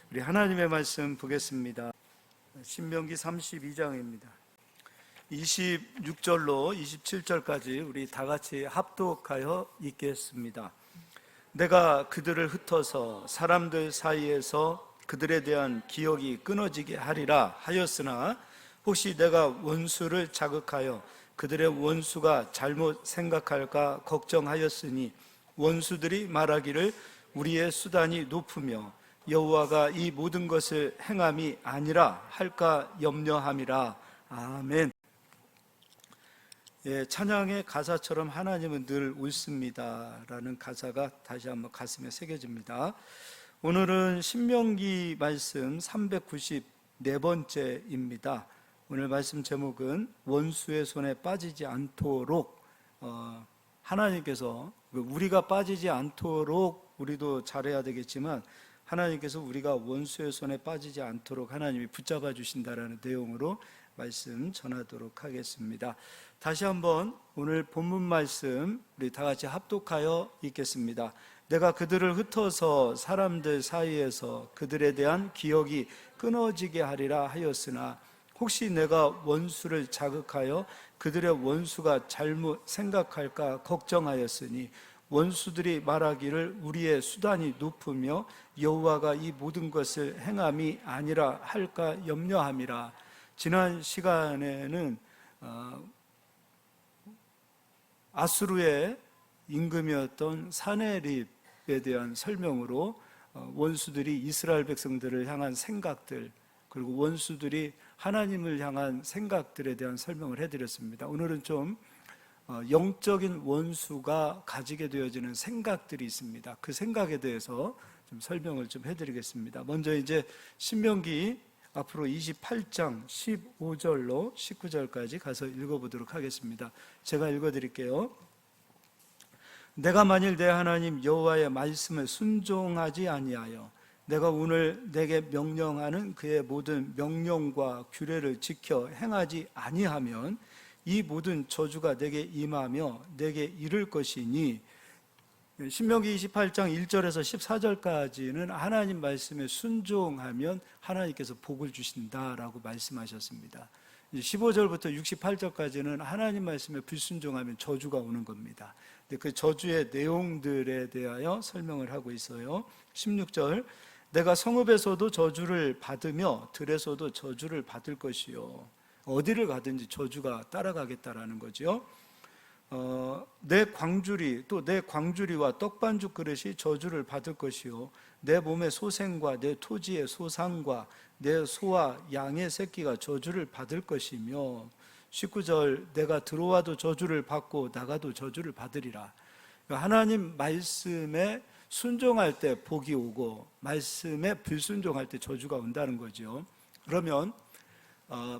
우리 하나님의 말씀 보겠습니다. 신명기 32장입니다. 26절로 27절까지 우리 다 같이 합독하여 읽겠습니다. 내가 그들을 흩어서 사람들 사이에서 그들에 대한 기억이 끊어지게 하리라 하였으나 혹시 내가 원수를 자극하여 그들의 원수가 잘못 생각할까 걱정하였으니 원수들이 말하기를 우리의 수단이 높으며 여호와가 이 모든 것을 행함이 아니라 할까 염려함이라. 아멘. 찬양의 가사처럼 하나님은 늘 옳습니다 라는 가사가 다시 한번 가슴에 새겨집니다. 오늘은 신명기 말씀 394번째입니다. 오늘 말씀 제목은 원수의 손에 빠지지 않도록, 하나님께서 우리가 빠지지 않도록 우리도 잘해야 되겠지만 하나님께서 우리가 원수의 손에 빠지지 않도록 하나님이 붙잡아 주신다라는 내용으로 말씀 전하도록 하겠습니다. 다시 한번 오늘 본문 말씀 우리 다 같이 합독하여 읽겠습니다. 내가 그들을 흩어서 사람들 사이에서 그들에 대한 기억이 끊어지게 하리라 하였으나 혹시 내가 원수를 자극하여 그들의 원수가 잘못 생각할까 걱정하였으니 원수들이 말하기를 우리의 수단이 높으며 여호와가 이 모든 것을 행함이 아니라 할까 염려함이라. 지난 시간에는 아수르의 임금이었던 사네립에 대한 설명으로 원수들이 이스라엘 백성들을 향한 생각들, 그리고 원수들이 하나님을 향한 생각들에 대한 설명을 해드렸습니다. 오늘은 좀 영적인 원수가 가지게 되어지는 생각들이 있습니다. 그 생각에 대해서 좀 설명을 좀 해드리겠습니다. 먼저 이제 신명기 앞으로 28장 15절로 19절까지 가서 읽어보도록 하겠습니다. 제가 읽어드릴게요. 내가 만일 내 하나님 여호와의 말씀을 순종하지 아니하여 내가 오늘 내게 명령하는 그의 모든 명령과 규례를 지켜 행하지 아니하면 이 모든 저주가 내게 임하며 내게 이를 것이니. 신명기 28장 1절에서 14절까지는 하나님 말씀에 순종하면 하나님께서 복을 주신다라고 말씀하셨습니다. 15절부터 68절까지는 하나님 말씀에 불순종하면 저주가 오는 겁니다. 그 저주의 내용들에 대하여 설명을 하고 있어요. 16절, 내가 성읍에서도 저주를 받으며 들에서도 저주를 받을 것이요. 어디를 가든지 저주가 따라가겠다라는 거죠. 내 광주리, 또 내 광주리와 떡반죽 그릇이 저주를 받을 것이요 내 몸의 소생과 내 토지의 소상과 내 소와 양의 새끼가 저주를 받을 것이며. 19절, 내가 들어와도 저주를 받고 나가도 저주를 받으리라. 하나님 말씀에 순종할 때 복이 오고 말씀에 불순종할 때 저주가 온다는 거죠. 그러면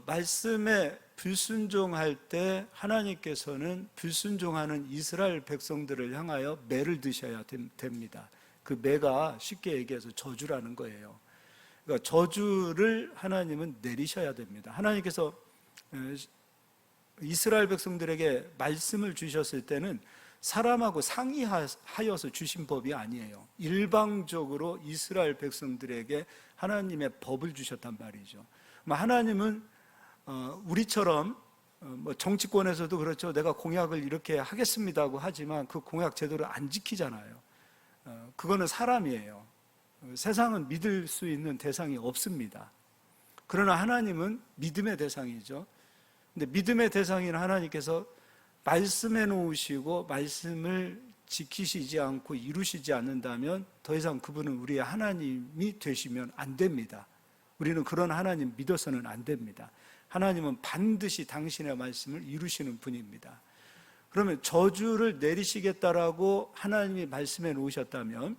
말씀에 불순종할 때 하나님께서는 불순종하는 이스라엘 백성들을 향하여 매를 드셔야 됩니다. 그 매가 쉽게 얘기해서 저주라는 거예요. 그러니까 저주를 하나님은 내리셔야 됩니다. 하나님께서 이스라엘 백성들에게 말씀을 주셨을 때는 사람하고 상의하여서 주신 법이 아니에요. 일방적으로 이스라엘 백성들에게 하나님의 법을 주셨단 말이죠. 하나님은 우리처럼 정치권에서도 그렇죠. 내가 공약을 이렇게 하겠습니다고 하지만 그 공약 제대로 안 지키잖아요. 그거는 사람이에요. 세상은 믿을 수 있는 대상이 없습니다. 그러나 하나님은 믿음의 대상이죠. 근데 믿음의 대상인 하나님께서 말씀해 놓으시고 말씀을 지키시지 않고 이루시지 않는다면 더 이상 그분은 우리의 하나님이 되시면 안 됩니다. 우리는 그런 하나님 믿어서는 안 됩니다. 하나님은 반드시 당신의 말씀을 이루시는 분입니다. 그러면 저주를 내리시겠다라고 하나님이 말씀해 놓으셨다면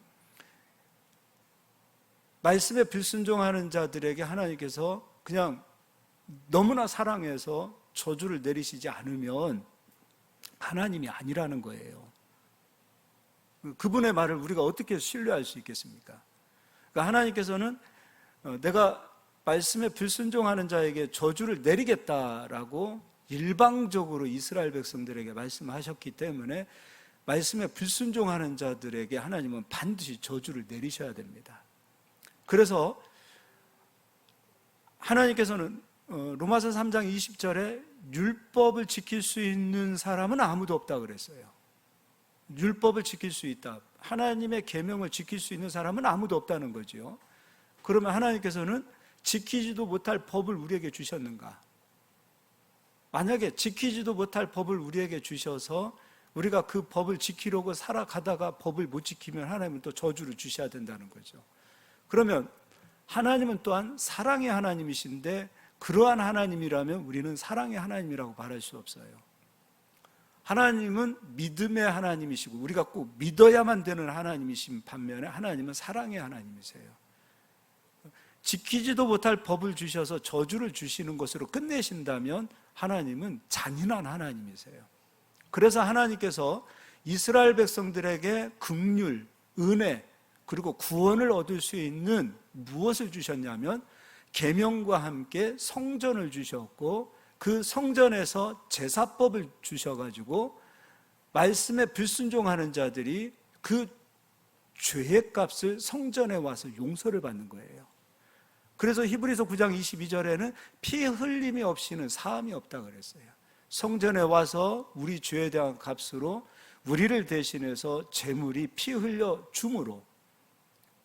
말씀에 불순종하는 자들에게 하나님께서 그냥 너무나 사랑해서 저주를 내리시지 않으면 하나님이 아니라는 거예요. 그분의 말을 우리가 어떻게 신뢰할 수 있겠습니까? 그러니까 하나님께서는 내가 말씀에 불순종하는 자에게 저주를 내리겠다라고 일방적으로 이스라엘 백성들에게 말씀하셨기 때문에 말씀에 불순종하는 자들에게 하나님은 반드시 저주를 내리셔야 됩니다. 그래서 하나님께서는 로마서 3장 20절에 율법을 지킬 수 있는 사람은 아무도 없다 그랬어요. 율법을 지킬 수 있다, 하나님의 계명을 지킬 수 있는 사람은 아무도 없다는 거죠. 그러면 하나님께서는 지키지도 못할 법을 우리에게 주셨는가? 만약에 지키지도 못할 법을 우리에게 주셔서 우리가 그 법을 지키려고 살아가다가 법을 못 지키면 하나님은 또 저주를 주셔야 된다는 거죠. 그러면 하나님은 또한 사랑의 하나님이신데, 그러한 하나님이라면 우리는 사랑의 하나님이라고 말할 수 없어요. 하나님은 믿음의 하나님이시고 우리가 꼭 믿어야만 되는 하나님이신 반면에 하나님은 사랑의 하나님이세요. 지키지도 못할 법을 주셔서 저주를 주시는 것으로 끝내신다면 하나님은 잔인한 하나님이세요. 그래서 하나님께서 이스라엘 백성들에게 긍휼, 은혜, 그리고 구원을 얻을 수 있는 무엇을 주셨냐면 계명과 함께 성전을 주셨고, 그 성전에서 제사법을 주셔가지고 말씀에 불순종하는 자들이 그 죄의 값을 성전에 와서 용서를 받는 거예요. 그래서 히브리서 9장 22절에는 피 흘림이 없이는 사함이 없다 그랬어요. 성전에 와서 우리 죄에 대한 값으로 우리를 대신해서 제물이 피 흘려 줌으로,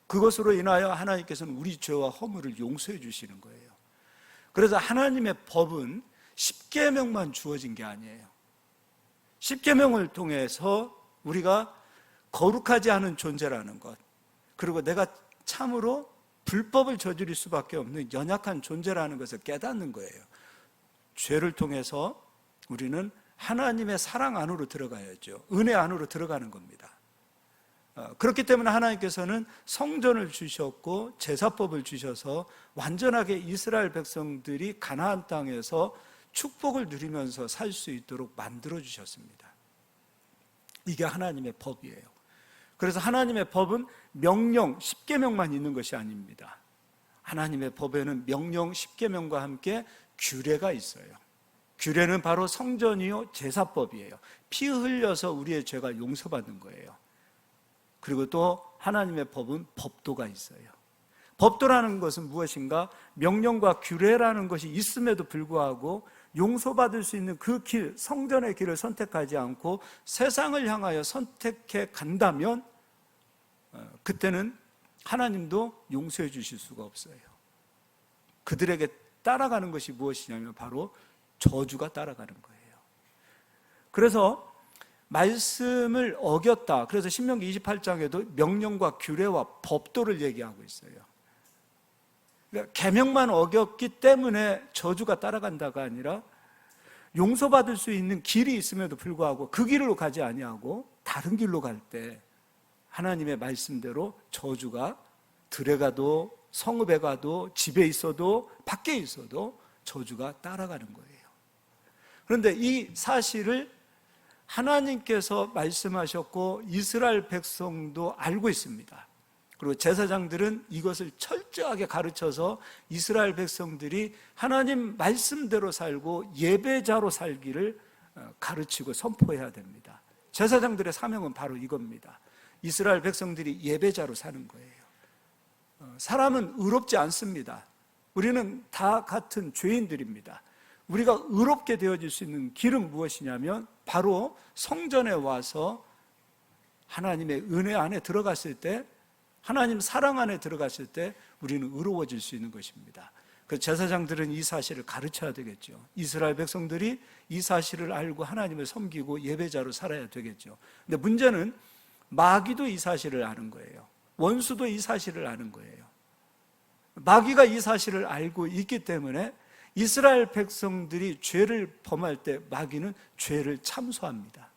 그것으로 인하여 하나님께서는 우리 죄와 허물을 용서해 주시는 거예요. 그래서 하나님의 법은 십계명만 주어진 게 아니에요. 십계명을 통해서 우리가 거룩하지 않은 존재라는 것, 그리고 내가 참으로 불법을 저지를 수밖에 없는 연약한 존재라는 것을 깨닫는 거예요. 죄를 통해서 우리는 하나님의 사랑 안으로 들어가야죠. 은혜 안으로 들어가는 겁니다. 그렇기 때문에 하나님께서는 성전을 주셨고 제사법을 주셔서 완전하게 이스라엘 백성들이 가나안 땅에서 축복을 누리면서 살 수 있도록 만들어 주셨습니다. 이게 하나님의 법이에요. 그래서 하나님의 법은 명령, 십계명만 있는 것이 아닙니다. 하나님의 법에는 명령, 십계명과 함께 규례가 있어요. 규례는 바로 성전이요 제사법이에요. 피 흘려서 우리의 죄가 용서받는 거예요. 그리고 또 하나님의 법은 법도가 있어요. 법도라는 것은 무엇인가? 명령과 규례라는 것이 있음에도 불구하고 용서받을 수 있는 그 길, 성전의 길을 선택하지 않고 세상을 향하여 선택해 간다면 그때는 하나님도 용서해 주실 수가 없어요. 그들에게 따라가는 것이 무엇이냐면 바로 저주가 따라가는 거예요. 그래서 말씀을 어겼다. 그래서 신명기 28장에도 명령과 규례와 법도를 얘기하고 있어요. 그러니까 계명만 어겼기 때문에 저주가 따라간다가 아니라 용서받을 수 있는 길이 있음에도 불구하고 그 길로 가지 아니하고 다른 길로 갈 때 하나님의 말씀대로 저주가 들에 가도 성읍에 가도 집에 있어도 밖에 있어도 저주가 따라가는 거예요. 그런데 이 사실을 하나님께서 말씀하셨고 이스라엘 백성도 알고 있습니다. 그리고 제사장들은 이것을 철저하게 가르쳐서 이스라엘 백성들이 하나님 말씀대로 살고 예배자로 살기를 가르치고 선포해야 됩니다. 제사장들의 사명은 바로 이겁니다. 이스라엘 백성들이 예배자로 사는 거예요. 사람은 의롭지 않습니다. 우리는 다 같은 죄인들입니다. 우리가 의롭게 되어질 수 있는 길은 무엇이냐면 바로 성전에 와서 하나님의 은혜 안에 들어갔을 때, 하나님 사랑 안에 들어갔을 때 우리는 의로워질 수 있는 것입니다. 그래서 제사장들은 이 사실을 가르쳐야 되겠죠. 이스라엘 백성들이 이 사실을 알고 하나님을 섬기고 예배자로 살아야 되겠죠. 근데 문제는 마귀도 이 사실을 아는 거예요. 원수도 이 사실을 아는 거예요. 마귀가 이 사실을 알고 있기 때문에 이스라엘 백성들이 죄를 범할 때 마귀는 죄를 참소합니다.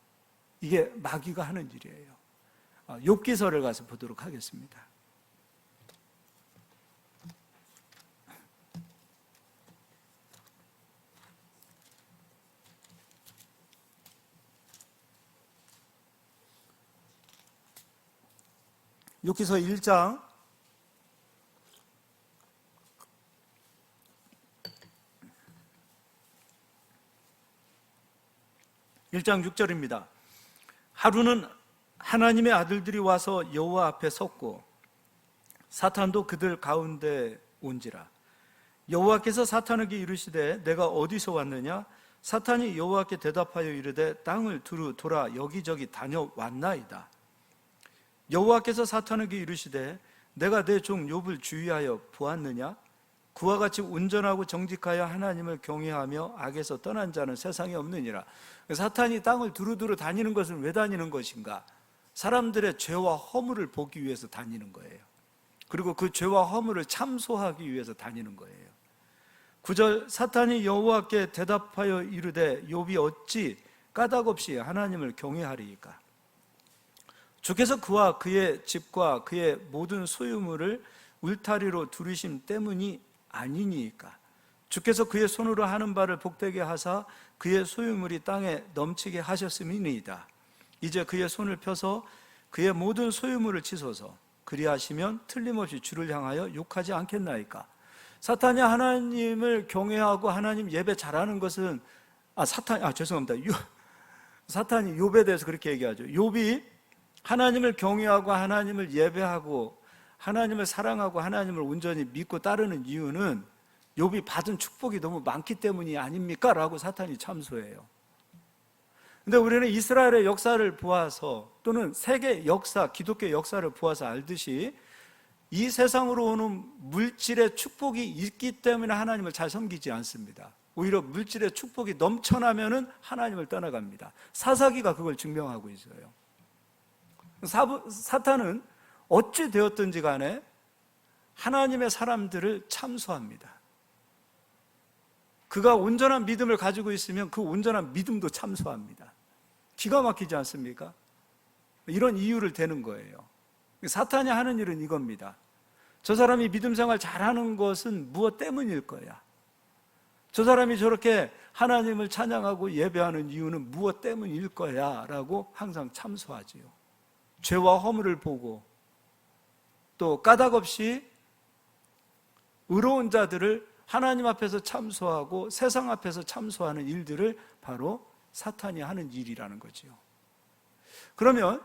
이게 마귀가 하는 일이에요. 욥기서를 가서 보도록 하겠습니다. 욥기서 1장 6절입니다. 하루는 하나님의 아들들이 와서 여호와 앞에 섰고 사탄도 그들 가운데 온지라. 여호와께서 사탄에게 이르시되 내가 어디서 왔느냐? 사탄이 여호와께 대답하여 이르되 땅을 두루 돌아 여기저기 다녀왔나이다. 여호와께서 사탄에게 이르시되 내가 내 종 욥을 주의하여 보았느냐? 그와 같이 온전하고 정직하여 하나님을 경외하며 악에서 떠난 자는 세상에 없느니라. 사탄이 땅을 두루두루 다니는 것은 왜 다니는 것인가? 사람들의 죄와 허물을 보기 위해서 다니는 거예요. 그리고 그 죄와 허물을 참소하기 위해서 다니는 거예요. 9절, 사탄이 여호와께 대답하여 이르되 욥이 어찌 까닭없이 하나님을 경외하리이까? 주께서 그와 그의 집과 그의 모든 소유물을 울타리로 두르심 때문이 아니니까? 주께서 그의 손으로 하는 바를 복되게 하사 그의 소유물이 땅에 넘치게 하셨음이니이다. 이제 그의 손을 펴서 그의 모든 소유물을 치소서. 그리하시면 틀림없이 주를 향하여 욕하지 않겠나이까? 사탄이 하나님을 경외하고 하나님 예배 잘하는 것은 사탄이 욥에 대해서 그렇게 얘기하죠. 욥이 하나님을 경외하고 하나님을 예배하고 하나님을 사랑하고 하나님을 온전히 믿고 따르는 이유는 욥이 받은 축복이 너무 많기 때문이 아닙니까? 라고 사탄이 참소해요. 근데 우리는 이스라엘의 역사를 보아서 또는 세계 역사, 기독교 역사를 보아서 알듯이 이 세상으로 오는 물질의 축복이 있기 때문에 하나님을 잘 섬기지 않습니다. 오히려 물질의 축복이 넘쳐나면은 하나님을 떠나갑니다. 사사기가 그걸 증명하고 있어요. 사탄은 어찌 되었든지 간에 하나님의 사람들을 참소합니다. 그가 온전한 믿음을 가지고 있으면 그 온전한 믿음도 참소합니다. 기가 막히지 않습니까? 이런 이유를 대는 거예요. 사탄이 하는 일은 이겁니다. 저 사람이 믿음 생활 잘하는 것은 무엇 때문일 거야? 저 사람이 저렇게 하나님을 찬양하고 예배하는 이유는 무엇 때문일 거야? 라고 항상 참소하지요. 죄와 허물을 보고 또 까닭없이 의로운 자들을 하나님 앞에서 참소하고 세상 앞에서 참소하는 일들을 바로 사탄이 하는 일이라는 거지요. 그러면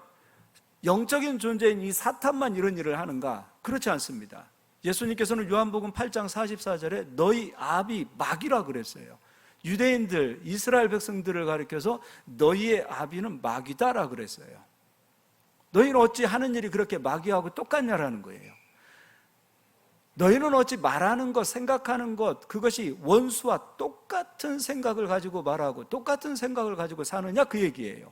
영적인 존재인 이 사탄만 이런 일을 하는가? 그렇지 않습니다. 예수님께서는 요한복음 8장 44절에 너희 아비 마귀라 그랬어요. 유대인들, 이스라엘 백성들을 가리켜서 너희의 아비는 마귀다라 그랬어요. 너희는 어찌 하는 일이 그렇게 마귀하고 똑같냐라는 거예요. 너희는 어찌 말하는 것, 생각하는 것, 그것이 원수와 똑같은 생각을 가지고 말하고 똑같은 생각을 가지고 사느냐 그 얘기예요.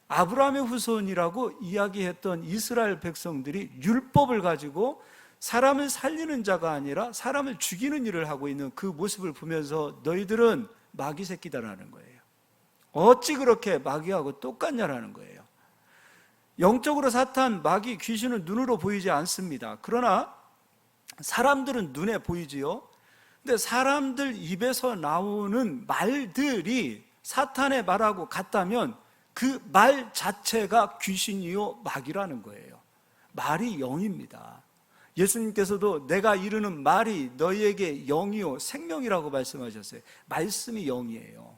아브라함의 후손이라고 이야기했던 이스라엘 백성들이 율법을 가지고 사람을 살리는 자가 아니라 사람을 죽이는 일을 하고 있는 그 모습을 보면서 너희들은 마귀 새끼다라는 거예요. 어찌 그렇게 마귀하고 똑같냐라는 거예요. 영적으로 사탄, 마귀, 귀신은 눈으로 보이지 않습니다. 그러나 사람들은 눈에 보이지요. 근데 사람들 입에서 나오는 말들이 사탄의 말하고 같다면 그 말 자체가 귀신이요 마귀라는 거예요. 말이 영입니다. 예수님께서도 내가 이르는 말이 너희에게 영이요 생명이라고 말씀하셨어요. 말씀이 영이에요.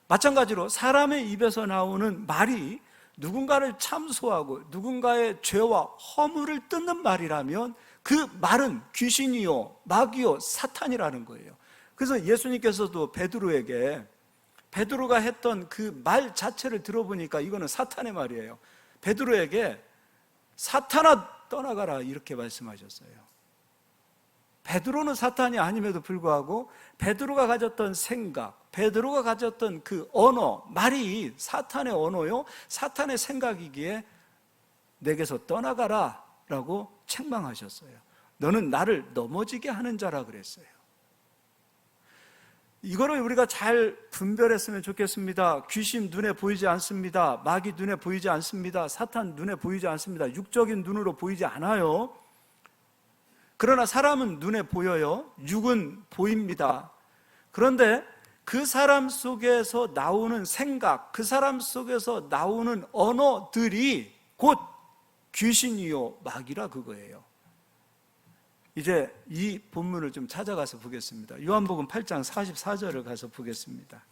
마찬가지로 사람의 입에서 나오는 말이 누군가를 참소하고 누군가의 죄와 허물을 뜯는 말이라면 그 말은 귀신이요 마귀요 사탄이라는 거예요. 그래서 예수님께서도 베드로가 했던 그 말 자체를 들어보니까 이거는 사탄의 말이에요. 베드로에게 사탄아 떠나가라 이렇게 말씀하셨어요. 베드로는 사탄이 아님에도 불구하고 베드로가 가졌던 생각, 베드로가 가졌던 그 언어, 말이 사탄의 언어요 사탄의 생각이기에 내게서 떠나가라 라고 책망하셨어요. 너는 나를 넘어지게 하는 자라 그랬어요. 이거를 우리가 잘 분별했으면 좋겠습니다. 귀신 눈에 보이지 않습니다. 마귀 눈에 보이지 않습니다. 사탄 눈에 보이지 않습니다. 육적인 눈으로 보이지 않아요. 그러나 사람은 눈에 보여요. 육은 보입니다. 그런데 그 사람 속에서 나오는 생각, 그 사람 속에서 나오는 언어들이 곧 귀신이요 마귀라 그거예요. 이제 이 본문을 좀 찾아가서 보겠습니다. 요한복음 8장 44절을 가서 보겠습니다.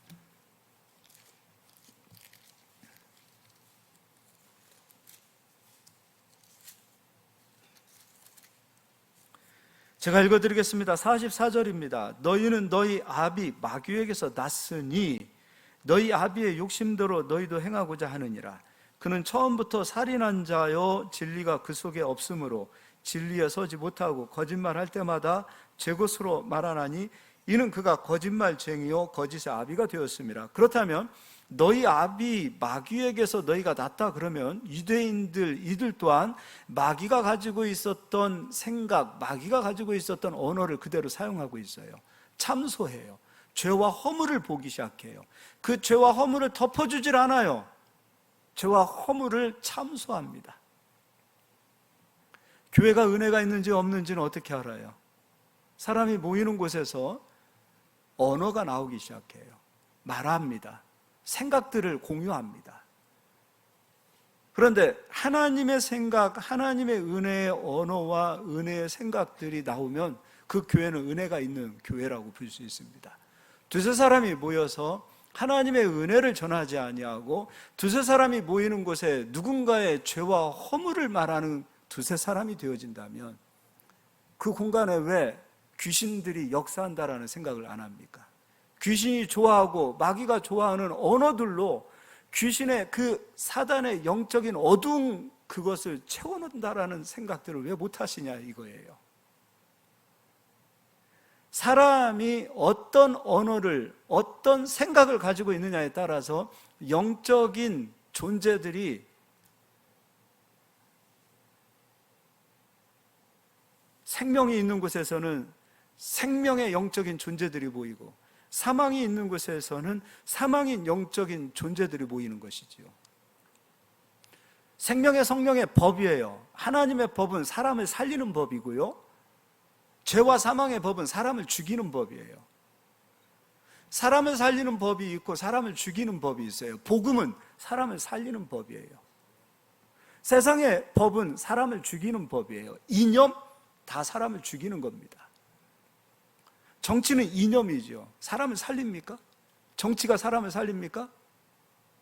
제가 읽어드리겠습니다. 44절입니다. 너희는 너희 아비 마귀에게서 났으니 너희 아비의 욕심대로 너희도 행하고자 하느니라. 그는 처음부터 살인한 자요 진리가 그 속에 없으므로 진리에 서지 못하고 거짓말할 때마다 제 것으로 말하나니 이는 그가 거짓말쟁이요 거짓의 아비가 되었음이라. 그렇다면 너희 아비 마귀에게서 너희가 났다 그러면 유대인들 이들 또한 마귀가 가지고 있었던 생각, 마귀가 가지고 있었던 언어를 그대로 사용하고 있어요. 참소해요. 죄와 허물을 보기 시작해요. 그 죄와 허물을 덮어주질 않아요. 죄와 허물을 참소합니다. 교회가 은혜가 있는지 없는지는 어떻게 알아요? 사람이 모이는 곳에서 언어가 나오기 시작해요. 말합니다. 생각들을 공유합니다. 그런데 하나님의 생각, 하나님의 은혜의 언어와 은혜의 생각들이 나오면 그 교회는 은혜가 있는 교회라고 볼 수 있습니다. 두세 사람이 모여서 하나님의 은혜를 전하지 아니하고 두세 사람이 모이는 곳에 누군가의 죄와 허물을 말하는 두세 사람이 되어진다면 그 공간에 왜 귀신들이 역사한다라는 생각을 안 합니까? 귀신이 좋아하고 마귀가 좋아하는 언어들로 귀신의 그 사단의 영적인 어두운 그것을 채워놓는다라는 생각들을 왜 못하시냐 이거예요. 사람이 어떤 언어를, 어떤 생각을 가지고 있느냐에 따라서 영적인 존재들이 생명이 있는 곳에서는 생명의 영적인 존재들이 보이고 사망이 있는 곳에서는 사망인 영적인 존재들이 보이는 것이지요. 생명의 성령의 법이에요. 하나님의 법은 사람을 살리는 법이고요, 죄와 사망의 법은 사람을 죽이는 법이에요. 사람을 살리는 법이 있고 사람을 죽이는 법이 있어요. 복음은 사람을 살리는 법이에요. 세상의 법은 사람을 죽이는 법이에요. 이념 다 사람을 죽이는 겁니다. 정치는 이념이죠. 사람을 살립니까? 정치가 사람을 살립니까?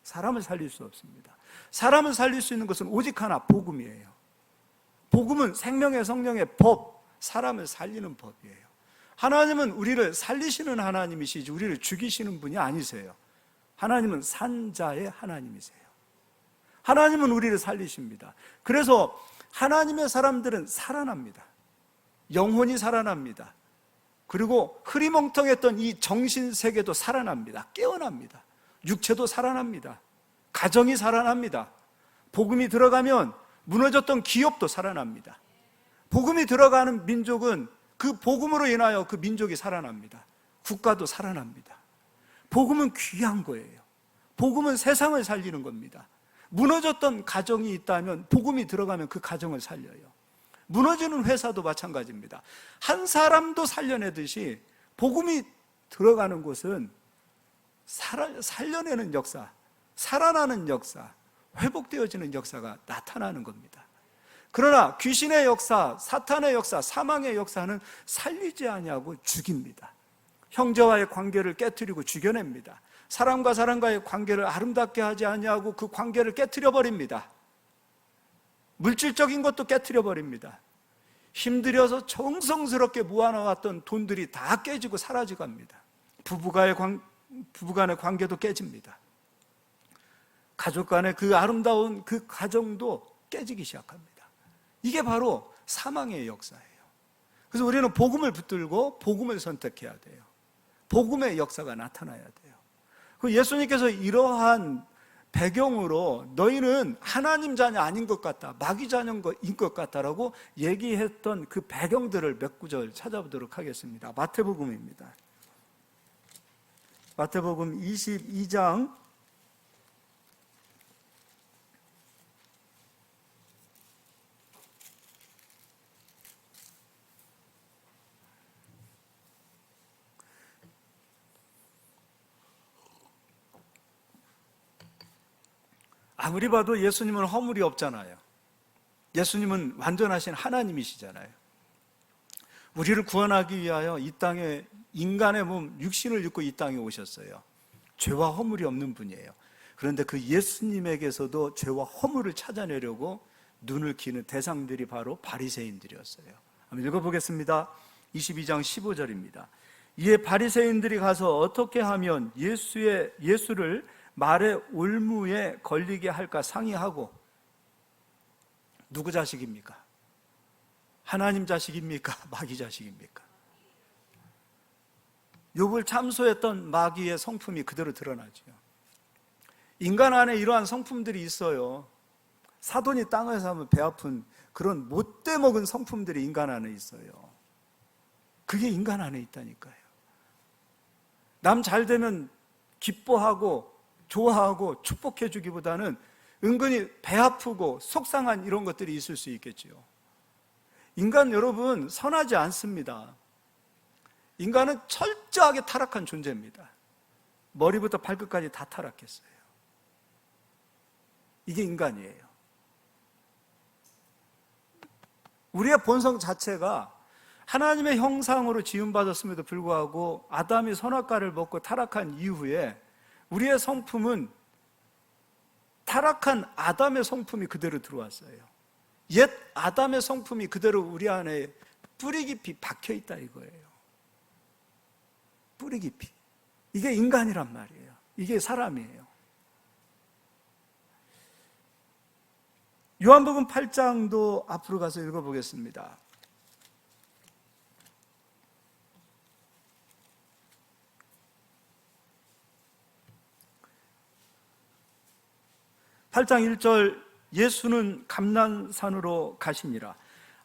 사람을 살릴 수 없습니다. 사람을 살릴 수 있는 것은 오직 하나, 복음이에요. 복음은 생명의 성령의 법, 사람을 살리는 법이에요. 하나님은 우리를 살리시는 하나님이시지 우리를 죽이시는 분이 아니세요. 하나님은 산자의 하나님이세요. 하나님은 우리를 살리십니다. 그래서 하나님의 사람들은 살아납니다. 영혼이 살아납니다. 그리고 흐리멍텅했던 이 정신세계도 살아납니다. 깨어납니다. 육체도 살아납니다. 가정이 살아납니다. 복음이 들어가면 무너졌던 기업도 살아납니다. 복음이 들어가는 민족은 그 복음으로 인하여 그 민족이 살아납니다. 국가도 살아납니다. 복음은 귀한 거예요. 복음은 세상을 살리는 겁니다. 무너졌던 가정이 있다면 복음이 들어가면 그 가정을 살려요. 무너지는 회사도 마찬가지입니다. 한 사람도 살려내듯이 복음이 들어가는 곳은 살려내는 역사, 살아나는 역사, 회복되어지는 역사가 나타나는 겁니다. 그러나 귀신의 역사, 사탄의 역사, 사망의 역사는 살리지 아니하고 죽입니다. 형제와의 관계를 깨트리고 죽여냅니다. 사람과 사람과의 관계를 아름답게 하지 아니하고 그 관계를 깨트려 버립니다. 물질적인 것도 깨트려 버립니다. 힘들여서 정성스럽게 모아놓았던 돈들이 다 깨지고 사라지고 합니다. 부부간의 관계도 깨집니다. 가족 간의 그 아름다운 그 가정도 깨지기 시작합니다. 이게 바로 사망의 역사예요. 그래서 우리는 복음을 붙들고 복음을 선택해야 돼요. 복음의 역사가 나타나야 돼요. 예수님께서 이러한 배경으로 너희는 하나님 자녀 아닌 것 같다, 마귀 자녀인 것 같다라고 얘기했던 그 배경들을 몇 구절 찾아보도록 하겠습니다. 마태복음입니다. 마태복음 22장 '아무리 봐도 예수님은 허물이 없잖아요. 예수님은 완전하신 하나님이시잖아요. 우리를 구원하기 위하여 이 땅에 인간의 몸, 육신을 입고 이 땅에 오셨어요. 죄와 허물이 없는 분이에요. 그런데 그 예수님에게서도 죄와 허물을 찾아내려고 눈을 기는 대상들이 바로 바리새인들이었어요. 한번 읽어보겠습니다. 22장 15절입니다. 이에 바리새인들이 가서 어떻게 하면 예수를 말의 올무에 걸리게 할까 상의하고, 누구 자식입니까? 하나님 자식입니까? 마귀 자식입니까? 욥을 참소했던 마귀의 성품이 그대로 드러나죠. 인간 안에 이러한 성품들이 있어요. 사돈이 땅에서 하면 배 아픈 그런 못돼 먹은 성품들이 인간 안에 있어요. 그게 인간 안에 있다니까요. 남 잘 되면 기뻐하고 좋아하고 축복해 주기보다는 은근히 배 아프고 속상한 이런 것들이 있을 수 있겠지요. 인간 여러분 선하지 않습니다. 인간은 철저하게 타락한 존재입니다. 머리부터 발끝까지 다 타락했어요. 이게 인간이에요. 우리의 본성 자체가 하나님의 형상으로 지음받았음에도 불구하고 아담이 선악과를 먹고 타락한 이후에 우리의 성품은 타락한 아담의 성품이 그대로 들어왔어요. 옛 아담의 성품이 그대로 우리 안에 뿌리 깊이 박혀 있다 이거예요. 뿌리 깊이. 이게 인간이란 말이에요. 이게 사람이에요. 요한복음 8장도 앞으로 가서 읽어보겠습니다. (8장 1절) 예수는 감난산으로 가시니라.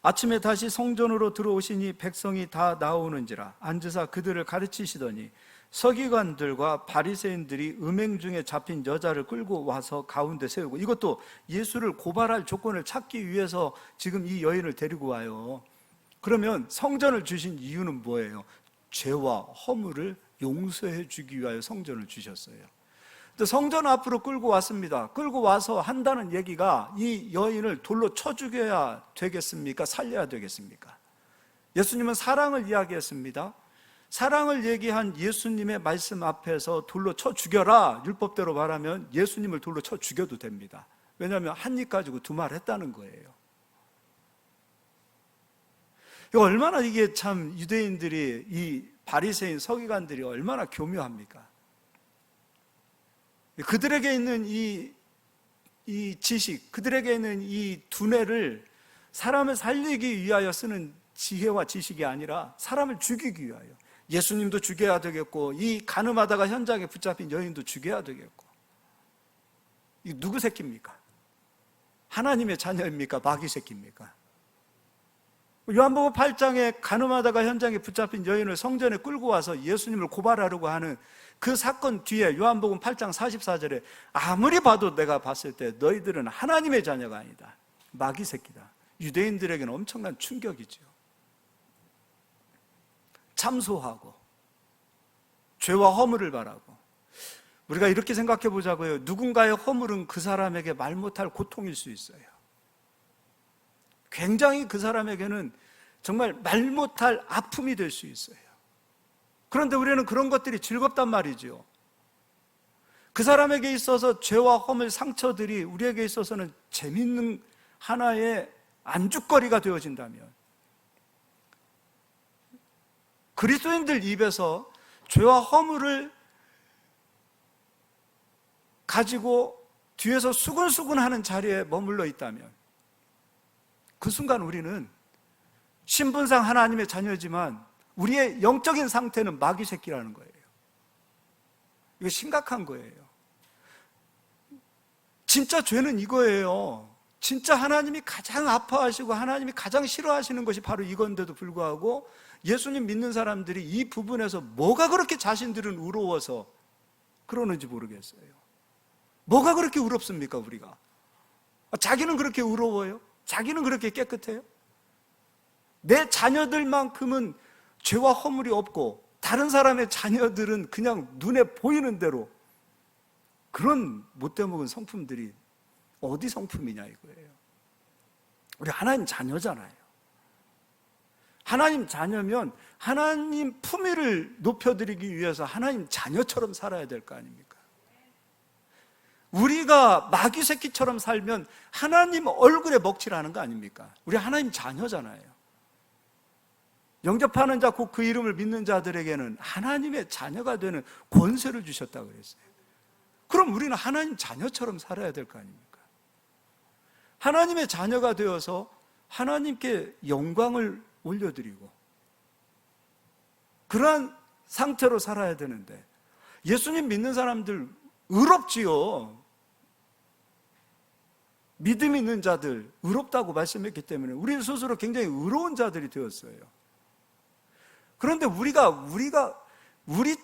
아침에 다시 성전으로 들어오시니 백성이 다 나오는지라. 앉으사 그들을 가르치시더니 서기관들과 바리새인들이 음행 중에 잡힌 여자를 끌고 와서 가운데 세우고, 이것도 예수를 고발할 조건을 찾기 위해서 지금 이 여인을 데리고 와요. 그러면 성전을 주신 이유는 뭐예요? 죄와 허물을 용서해 주기 위하여 성전을 주셨어요. 성전 앞으로 끌고 왔습니다. 끌고 와서 한다는 얘기가 이 여인을 돌로 쳐 죽여야 되겠습니까? 살려야 되겠습니까? 예수님은 사랑을 이야기했습니다. 사랑을 얘기한 예수님의 말씀 앞에서 돌로 쳐 죽여라, 율법대로 말하면 예수님을 돌로 쳐 죽여도 됩니다. 왜냐하면 한 입 가지고 두 말 했다는 거예요. 얼마나 이게 참 유대인들이, 이 바리새인 서기관들이 얼마나 교묘합니까? 그들에게 있는 이 지식, 그들에게 있는 이 두뇌를 사람을 살리기 위하여 쓰는 지혜와 지식이 아니라 사람을 죽이기 위하여. 예수님도 죽여야 되겠고, 이 간음하다가 현장에 붙잡힌 여인도 죽여야 되겠고. 이 누구 새끼입니까? 하나님의 자녀입니까? 마귀 새끼입니까? 요한복음 8장에 간음하다가 현장에 붙잡힌 여인을 성전에 끌고 와서 예수님을 고발하려고 하는 그 사건 뒤에 요한복음 8장 44절에 아무리 봐도 내가 봤을 때 너희들은 하나님의 자녀가 아니다, 마귀 새끼다. 유대인들에게는 엄청난 충격이죠. 참소하고 죄와 허물을 바라고. 우리가 이렇게 생각해 보자고요. 누군가의 허물은 그 사람에게 말 못할 고통일 수 있어요. 굉장히 그 사람에게는 정말 말 못할 아픔이 될 수 있어요. 그런데 우리는 그런 것들이 즐겁단 말이죠. 그 사람에게 있어서 죄와 허물, 상처들이 우리에게 있어서는 재밌는 하나의 안주거리가 되어진다면, 그리스도인들 입에서 죄와 허물을 가지고 뒤에서 수근수근하는 자리에 머물러 있다면, 그 순간 우리는 신분상 하나님의 자녀지만 우리의 영적인 상태는 마귀 새끼라는 거예요. 이거 심각한 거예요. 진짜 죄는 이거예요. 진짜 하나님이 가장 아파하시고 하나님이 가장 싫어하시는 것이 바로 이건데도 불구하고 예수님 믿는 사람들이 이 부분에서 뭐가 그렇게 자신들은 의로워서 그러는지 모르겠어요. 뭐가 그렇게 의롭습니까, 우리가? 자기는 그렇게 의로워요? 자기는 그렇게 깨끗해요? 내 자녀들만큼은 죄와 허물이 없고 다른 사람의 자녀들은 그냥 눈에 보이는 대로, 그런 못돼 먹은 성품들이 어디 성품이냐 이거예요. 우리 하나님 자녀잖아요. 하나님 자녀면 하나님 품위를 높여드리기 위해서 하나님 자녀처럼 살아야 될 거 아닙니까? 우리가 마귀 새끼처럼 살면 하나님 얼굴에 먹칠하는 거 아닙니까? 우리 하나님 자녀잖아요. 영접하는 자, 곧 그 이름을 믿는 자들에게는 하나님의 자녀가 되는 권세를 주셨다고 그랬어요. 그럼 우리는 하나님 자녀처럼 살아야 될 거 아닙니까? 하나님의 자녀가 되어서 하나님께 영광을 올려드리고 그러한 상태로 살아야 되는데, 예수님 믿는 사람들 의롭지요. 믿음 있는 자들 의롭다고 말씀했기 때문에 우리 스스로 굉장히 의로운 자들이 되었어요. 그런데 우리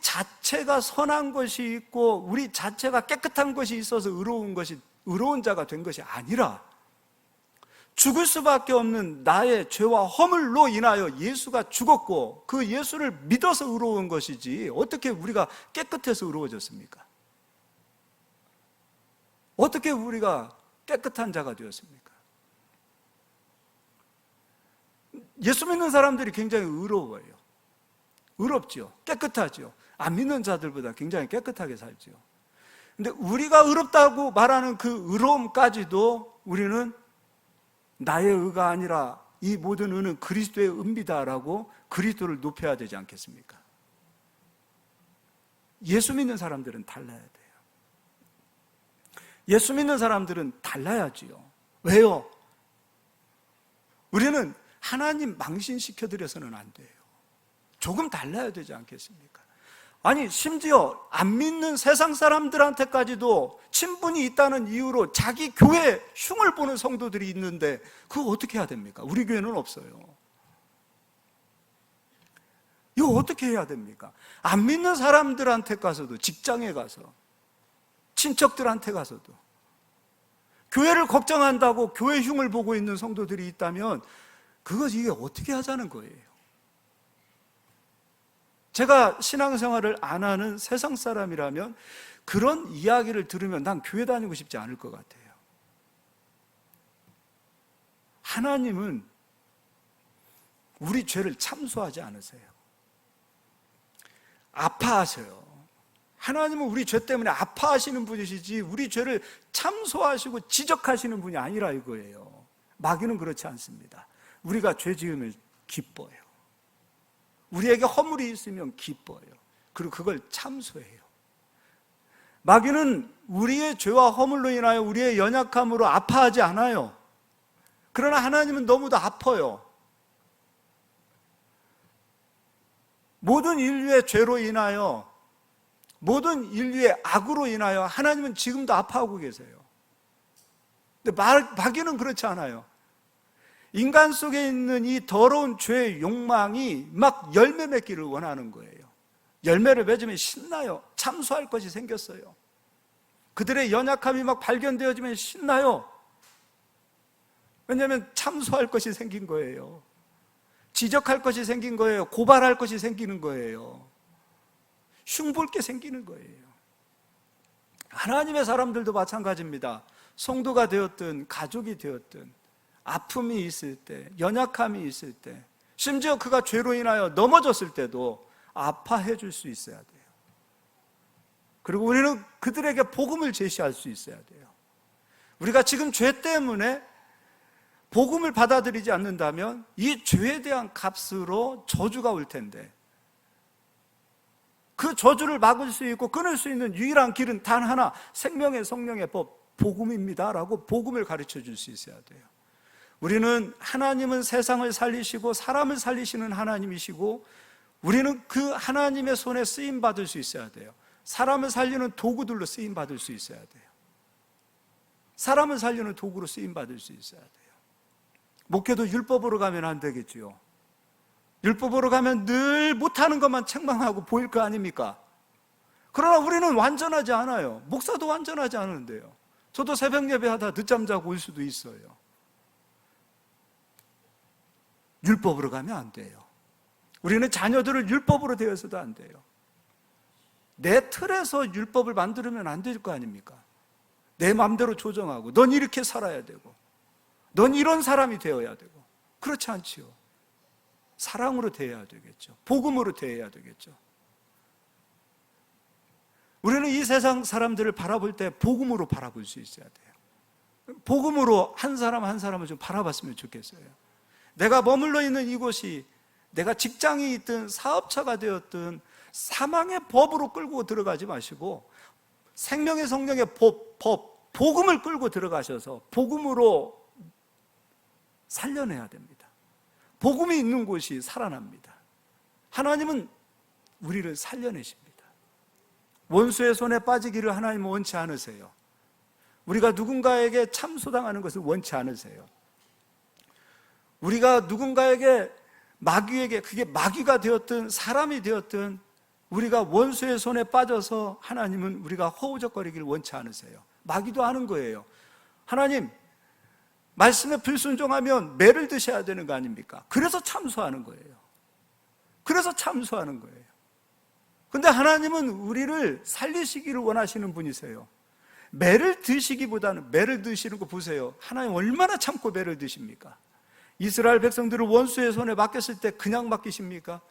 자체가 선한 것이 있고 우리 자체가 깨끗한 것이 있어서 의로운 자가 된 것이 아니라, 죽을 수밖에 없는 나의 죄와 허물로 인하여 예수가 죽었고 그 예수를 믿어서 의로운 것이지, 어떻게 우리가 깨끗해서 의로워졌습니까? 어떻게 우리가 깨끗한 자가 되었습니까? 예수 믿는 사람들이 굉장히 의로워요. 의롭지요. 깨끗하지요. 안 믿는 자들보다 굉장히 깨끗하게 살지요. 근데 우리가 의롭다고 말하는 그 의로움까지도 우리는 나의 의가 아니라 이 모든 의는 그리스도의 의입니다라고 그리스도를 높여야 되지 않겠습니까? 예수 믿는 사람들은 달라야 돼요. 예수 믿는 사람들은 달라야지요. 왜요? 우리는 하나님 망신시켜드려서는 안 돼요. 조금 달라야 되지 않겠습니까? 아니, 심지어 안 믿는 세상 사람들한테까지도 친분이 있다는 이유로 자기 교회 흉을 보는 성도들이 있는데 그거 어떻게 해야 됩니까? 우리 교회는 없어요. 이거 어떻게 해야 됩니까? 안 믿는 사람들한테 가서도, 직장에 가서, 친척들한테 가서도 교회를 걱정한다고 교회 흉을 보고 있는 성도들이 있다면 이게 어떻게 하자는 거예요? 제가 신앙생활을 안 하는 세상 사람이라면 그런 이야기를 들으면 난 교회 다니고 싶지 않을 것 같아요. 하나님은 우리 죄를 참소하지 않으세요. 아파하세요. 하나님은 우리 죄 때문에 아파하시는 분이시지 우리 죄를 참소하시고 지적하시는 분이 아니라 이거예요. 마귀는 그렇지 않습니다. 우리가 죄 지으면 기뻐요. 우리에게 허물이 있으면 기뻐요. 그리고 그걸 참소해요. 마귀는 우리의 죄와 허물로 인하여 우리의 연약함으로 아파하지 않아요. 그러나 하나님은 너무도 아파요. 모든 인류의 죄로 인하여, 모든 인류의 악으로 인하여 하나님은 지금도 아파하고 계세요. 근데 마귀는 그렇지 않아요. 인간 속에 있는 이 더러운 죄의 욕망이 막 열매 맺기를 원하는 거예요. 열매를 맺으면 신나요. 참소할 것이 생겼어요. 그들의 연약함이 막 발견되어지면 신나요. 왜냐하면 참소할 것이 생긴 거예요. 지적할 것이 생긴 거예요. 고발할 것이 생기는 거예요. 흉볼 게 생기는 거예요. 하나님의 사람들도 마찬가지입니다. 성도가 되었든 가족이 되었든 아픔이 있을 때, 연약함이 있을 때, 심지어 그가 죄로 인하여 넘어졌을 때도 아파해 줄 수 있어야 돼요. 그리고 우리는 그들에게 복음을 제시할 수 있어야 돼요. 우리가 지금 죄 때문에 복음을 받아들이지 않는다면 이 죄에 대한 값으로 저주가 올 텐데, 그 저주를 막을 수 있고 끊을 수 있는 유일한 길은 단 하나, 생명의 성령의 법, 복음입니다라고 복음을 가르쳐 줄 수 있어야 돼요. 우리는, 하나님은 세상을 살리시고 사람을 살리시는 하나님이시고 우리는 그 하나님의 손에 쓰임 받을 수 있어야 돼요. 사람을 살리는 도구들로 쓰임 받을 수 있어야 돼요. 사람을 살리는 도구로 쓰임 받을 수 있어야 돼요. 목회도 율법으로 가면 안 되겠지요. 율법으로 가면 늘 못하는 것만 책망하고 보일 거 아닙니까? 그러나 우리는 완전하지 않아요. 목사도 완전하지 않은데요. 저도 새벽 예배하다 늦잠 자고 올 수도 있어요. 율법으로 가면 안 돼요. 우리는 자녀들을 율법으로 대해서도 안 돼요. 내 틀에서 율법을 만들면 안 될 거 아닙니까? 내 마음대로 조정하고 넌 이렇게 살아야 되고 넌 이런 사람이 되어야 되고, 그렇지 않지요. 사랑으로 대해야 되겠죠. 복음으로 대해야 되겠죠. 우리는 이 세상 사람들을 바라볼 때 복음으로 바라볼 수 있어야 돼요. 복음으로 한 사람 한 사람을 좀 바라봤으면 좋겠어요. 내가 머물러 있는 이곳이 내가 직장이 있든 사업자가 되었든 사망의 법으로 끌고 들어가지 마시고 생명의 성령의 복음을 끌고 들어가셔서 복음으로 살려내야 됩니다. 복음이 있는 곳이 살아납니다. 하나님은 우리를 살려내십니다. 원수의 손에 빠지기를 하나님은 원치 않으세요. 우리가 누군가에게 참소당하는 것을 원치 않으세요. 우리가 누군가에게 마귀에게, 그게 마귀가 되었든 사람이 되었든 우리가 원수의 손에 빠져서 하나님은 우리가 허우적거리기를 원치 않으세요. 마귀도 하는 거예요. 하나님, 말씀에 불순종하면 매를 드셔야 되는 거 아닙니까? 그래서 참소하는 거예요. 그래서 참소하는 거예요. 근데 하나님은 우리를 살리시기를 원하시는 분이세요. 매를 드시기보다는, 매를 드시는 거 보세요. 하나님 얼마나 참고 매를 드십니까? 이스라엘 백성들을 원수의 손에 맡겼을 때 그냥 맡기십니까?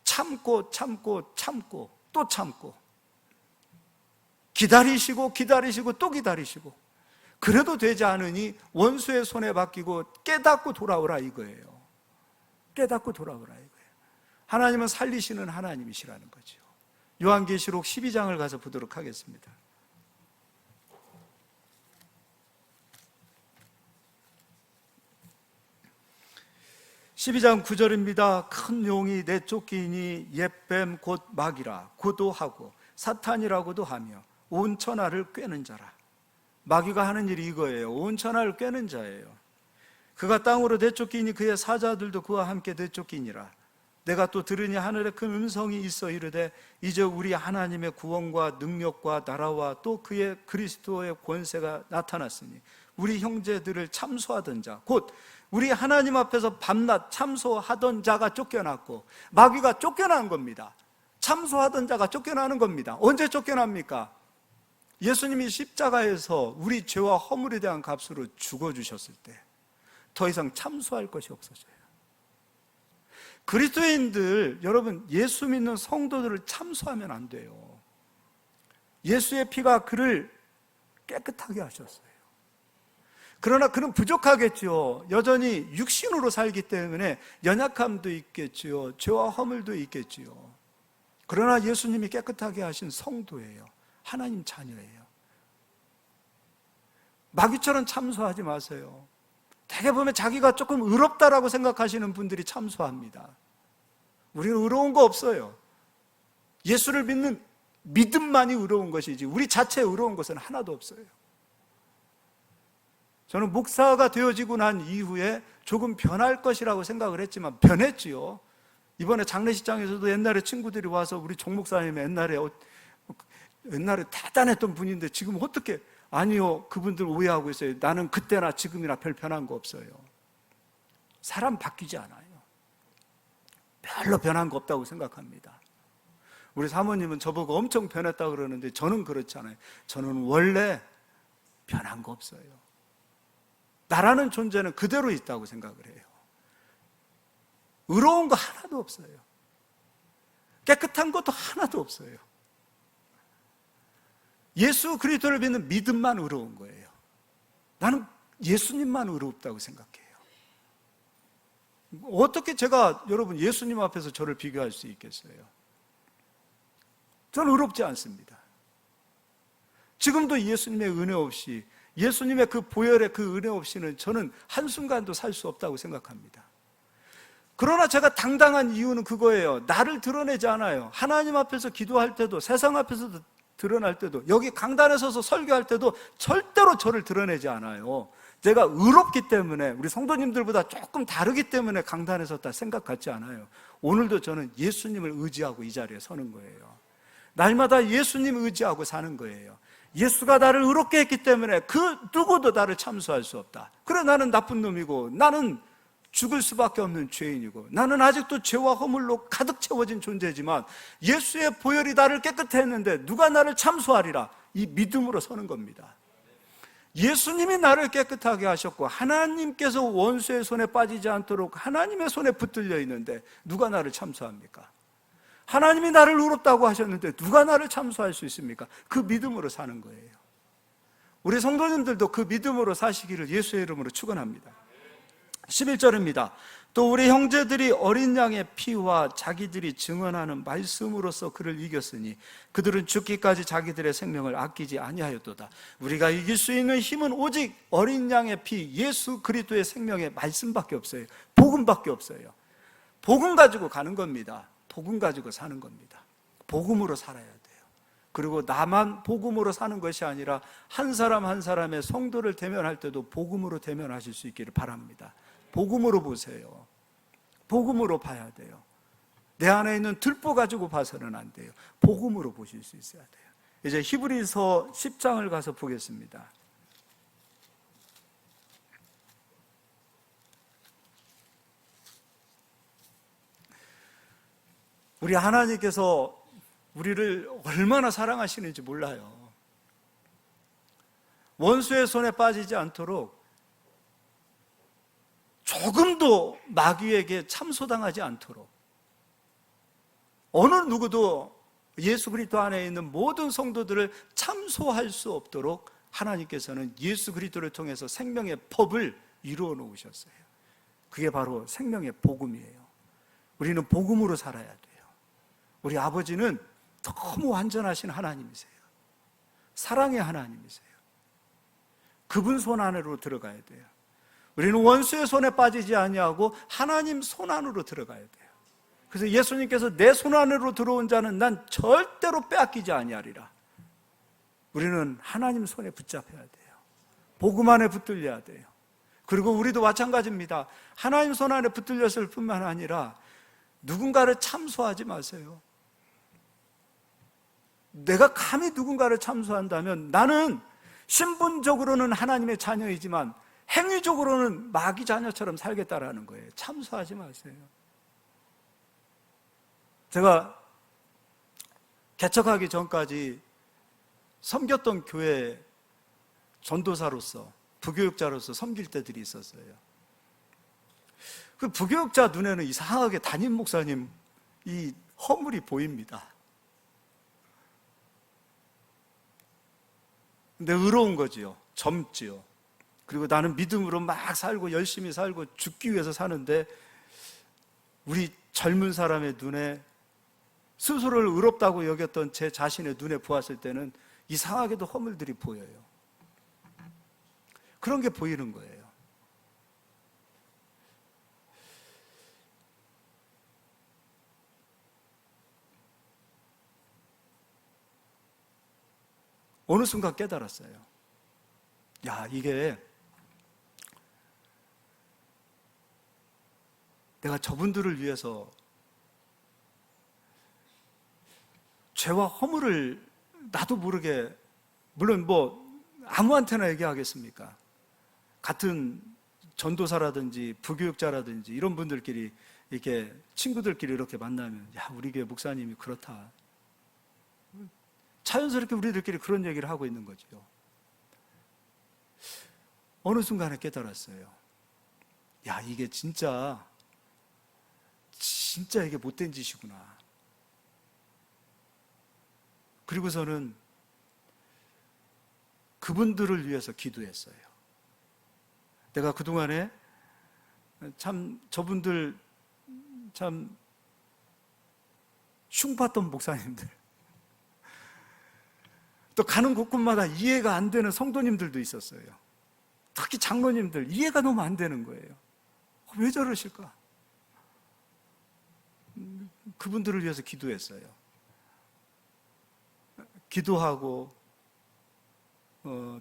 참고 또 참고 기다리시고 또 기다리시고, 그래도 되지 않으니 원수의 손에 맡기고 깨닫고 돌아오라 이거예요. 깨닫고 돌아오라 이거예요. 하나님은 살리시는 하나님이시라는 거죠. 요한계시록 12장을 가서 보도록 하겠습니다. 12장 9절입니다. 큰 용이 내쫓기니 옛뱀 곧 마귀라 고도하고 사탄이라고도 하며 온 천하를 꿰는 자라. 마귀가 하는 일이 이거예요. 온 천하를 꿰는 자예요. 그가 땅으로 내쫓기니 그의 사자들도 그와 함께 내쫓기니라. 내가 또 들으니 하늘에 큰 음성이 있어 이르되 이제 우리 하나님의 구원과 능력과 나라와 또 그의 그리스도의 권세가 나타났으니 우리 형제들을 참소하던 자, 곧 우리 하나님 앞에서 밤낮 참소하던 자가 쫓겨났고, 마귀가 쫓겨난 겁니다. 참소하던 자가 쫓겨나는 겁니다. 언제 쫓겨납니까? 예수님이 십자가에서 우리 죄와 허물에 대한 값으로 죽어주셨을 때 더 이상 참소할 것이 없어져요. 그리스도인들, 여러분, 예수 믿는 성도들을 참소하면 안 돼요. 예수의 피가 그를 깨끗하게 하셨어요. 그러나 그는 부족하겠지요. 여전히 육신으로 살기 때문에 연약함도 있겠지요. 죄와 허물도 있겠지요. 그러나 예수님이 깨끗하게 하신 성도예요. 하나님 자녀예요. 마귀처럼 참소하지 마세요. 대개 보면 자기가 조금 의롭다라고 생각하시는 분들이 참소합니다. 우리는 의로운 거 없어요. 예수를 믿는 믿음만이 의로운 것이지 우리 자체에 의로운 것은 하나도 없어요. 저는 목사가 되어지고 난 이후에 조금 변할 것이라고 생각을 했지만 변했지요. 이번에 장례식장에서도 옛날에 친구들이 와서 우리 종 목사님 옛날에 대단했던 분인데 지금 어떻게, 아니요, 그분들 오해하고 있어요. 나는 그때나 지금이나 별 변한 거 없어요. 사람 바뀌지 않아요. 별로 변한 거 없다고 생각합니다. 우리 사모님은 저보고 엄청 변했다고 그러는데 저는 그렇지 않아요. 저는 원래 변한 거 없어요. 나라는 존재는 그대로 있다고 생각을 해요. 의로운 거 하나도 없어요. 깨끗한 것도 하나도 없어요. 예수 그리스도를 믿는 믿음만 의로운 거예요. 나는 예수님만 의롭다고 생각해요. 어떻게 제가 여러분 예수님 앞에서 저를 비교할 수 있겠어요? 저는 의롭지 않습니다. 지금도 예수님의 은혜 없이, 예수님의 그 보혈의 그 은혜 없이는 저는 한순간도 살 수 없다고 생각합니다. 그러나 제가 당당한 이유는 그거예요. 나를 드러내지 않아요. 하나님 앞에서 기도할 때도, 세상 앞에서도 드러날 때도, 여기 강단에 서서 설교할 때도 절대로 저를 드러내지 않아요. 제가 의롭기 때문에, 우리 성도님들보다 조금 다르기 때문에 강단에 섰다 생각 같지 않아요. 오늘도 저는 예수님을 의지하고 이 자리에 서는 거예요. 날마다 예수님 의지하고 사는 거예요. 예수가 나를 의롭게 했기 때문에 그 누구도 나를 참소할 수 없다. 그래, 나는 나쁜 놈이고, 나는 죽을 수밖에 없는 죄인이고, 나는 아직도 죄와 허물로 가득 채워진 존재지만 예수의 보혈이 나를 깨끗게 했는데 누가 나를 참소하리라, 이 믿음으로 서는 겁니다. 예수님이 나를 깨끗하게 하셨고 하나님께서 원수의 손에 빠지지 않도록 하나님의 손에 붙들려 있는데 누가 나를 참소합니까? 하나님이 나를 의롭다고 하셨는데 누가 나를 참소할 수 있습니까? 그 믿음으로 사는 거예요. 우리 성도님들도 그 믿음으로 사시기를 예수의 이름으로 축원합니다. 11절입니다. 또 우리 형제들이 어린 양의 피와 자기들이 증언하는 말씀으로써 그를 이겼으니 그들은 죽기까지 자기들의 생명을 아끼지 아니하였도다. 우리가 이길 수 있는 힘은 오직 어린 양의 피, 예수 그리스도의 생명의 말씀밖에 없어요. 복음밖에 없어요. 복음 가지고 가는 겁니다. 복음 가지고 사는 겁니다. 복음으로 살아야 돼요. 그리고 나만 복음으로 사는 것이 아니라 한 사람 한 사람의 성도를 대면할 때도 복음으로 대면하실 수 있기를 바랍니다. 복음으로 보세요. 복음으로 봐야 돼요. 내 안에 있는 들보 가지고 봐서는 안 돼요. 복음으로 보실 수 있어야 돼요. 이제 히브리서 10장을 가서 보겠습니다. 우리 하나님께서 우리를 얼마나 사랑하시는지 몰라요. 원수의 손에 빠지지 않도록 조금도 마귀에게 참소당하지 않도록 어느 누구도 예수 그리스도 안에 있는 모든 성도들을 참소할 수 없도록 하나님께서는 예수 그리스도를 통해서 생명의 법을 이루어 놓으셨어요. 그게 바로 생명의 복음이에요. 우리는 복음으로 살아야 돼요. 우리 아버지는 너무 완전하신 하나님이세요. 사랑의 하나님이세요. 그분 손 안으로 들어가야 돼요. 우리는 원수의 손에 빠지지 아니하고 하나님 손 안으로 들어가야 돼요. 그래서 예수님께서 내 손 안으로 들어온 자는 난 절대로 빼앗기지 아니하리라. 우리는 하나님 손에 붙잡혀야 돼요. 복음 안에 붙들려야 돼요. 그리고 우리도 마찬가지입니다. 하나님 손 안에 붙들렸을 뿐만 아니라 누군가를 참소하지 마세요. 내가 감히 누군가를 참소한다면 나는 신분적으로는 하나님의 자녀이지만 행위적으로는 마귀 자녀처럼 살겠다라는 거예요. 참소하지 마세요. 제가 개척하기 전까지 섬겼던 교회 전도사로서 부교육자로서 섬길 때들이 있었어요. 그 부교육자 눈에는 이상하게 담임 목사님 이 허물이 보입니다. 근데 의로운 거지요. 젊지요. 그리고 나는 믿음으로 막 살고 열심히 살고 죽기 위해서 사는데 우리 젊은 사람의 눈에 스스로를 의롭다고 여겼던 제 자신의 눈에 보았을 때는 이상하게도 허물들이 보여요. 그런 게 보이는 거예요. 어느 순간 깨달았어요. 야, 이게 내가 저분들을 위해서 죄와 허물을 나도 모르게, 물론 뭐 아무한테나 얘기하겠습니까? 같은 전도사라든지 부교육자라든지 이런 분들끼리 이렇게 친구들끼리 이렇게 만나면 야, 우리 교회 목사님이 그렇다. 자연스럽게 우리들끼리 그런 얘기를 하고 있는 거죠. 어느 순간에 깨달았어요. 야, 이게 진짜 이게 못된 짓이구나. 그리고서는 그분들을 위해서 기도했어요. 내가 그동안에 참 저분들 참 흉봤던 목사님들, 또 가는 곳곳마다 이해가 안 되는 성도님들도 있었어요. 특히 장로님들 이해가 너무 안 되는 거예요. 왜 저러실까? 그분들을 위해서 기도했어요. 기도하고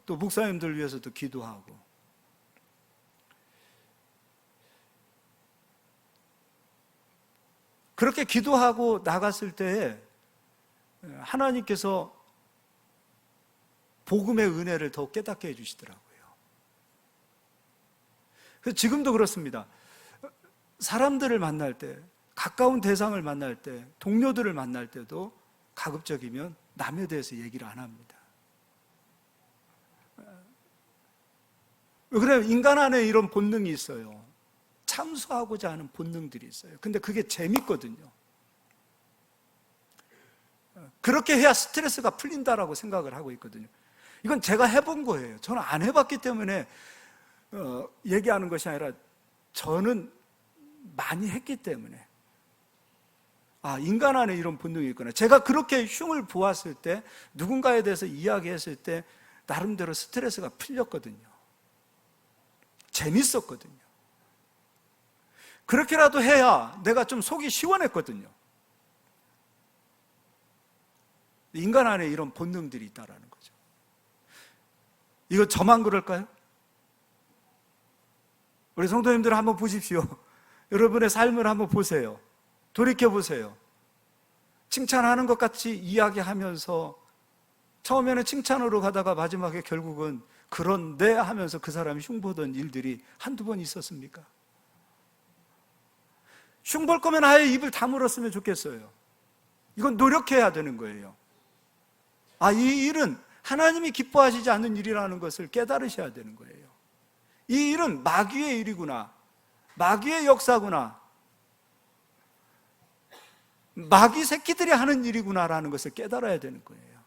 또 목사님들 위해서도 기도하고. 그렇게 기도하고 나갔을 때에 하나님께서 복음의 은혜를 더 깨닫게 해주시더라고요. 그래서 지금도 그렇습니다. 사람들을 만날 때, 가까운 대상을 만날 때, 동료들을 만날 때도 가급적이면 남에 대해서 얘기를 안 합니다. 왜 그래요? 인간 안에 이런 본능이 있어요. 참소하고자 하는 본능들이 있어요. 근데 그게 재밌거든요. 그렇게 해야 스트레스가 풀린다라고 생각을 하고 있거든요. 이건 제가 해본 거예요. 저는 안 해봤기 때문에 얘기하는 것이 아니라 저는 많이 했기 때문에 인간 안에 이런 본능이 있구나. 제가 그렇게 흉을 보았을 때, 누군가에 대해서 이야기했을 때 나름대로 스트레스가 풀렸거든요. 재밌었거든요. 그렇게라도 해야 내가 좀 속이 시원했거든요. 인간 안에 이런 본능들이 있다라는 거죠. 이거 저만 그럴까요? 우리 성도님들 한번 보십시오. 여러분의 삶을 한번 보세요. 돌이켜보세요. 칭찬하는 것 같이 이야기하면서 처음에는 칭찬으로 가다가 마지막에 결국은 그런데 하면서 그 사람이 흉보던 일들이 한두 번 있었습니까? 흉볼 거면 아예 입을 다물었으면 좋겠어요. 이건 노력해야 되는 거예요. 이 일은 하나님이 기뻐하시지 않는 일이라는 것을 깨달으셔야 되는 거예요. 이 일은 마귀의 일이구나, 마귀의 역사구나, 마귀 새끼들이 하는 일이구나라는 것을 깨달아야 되는 거예요.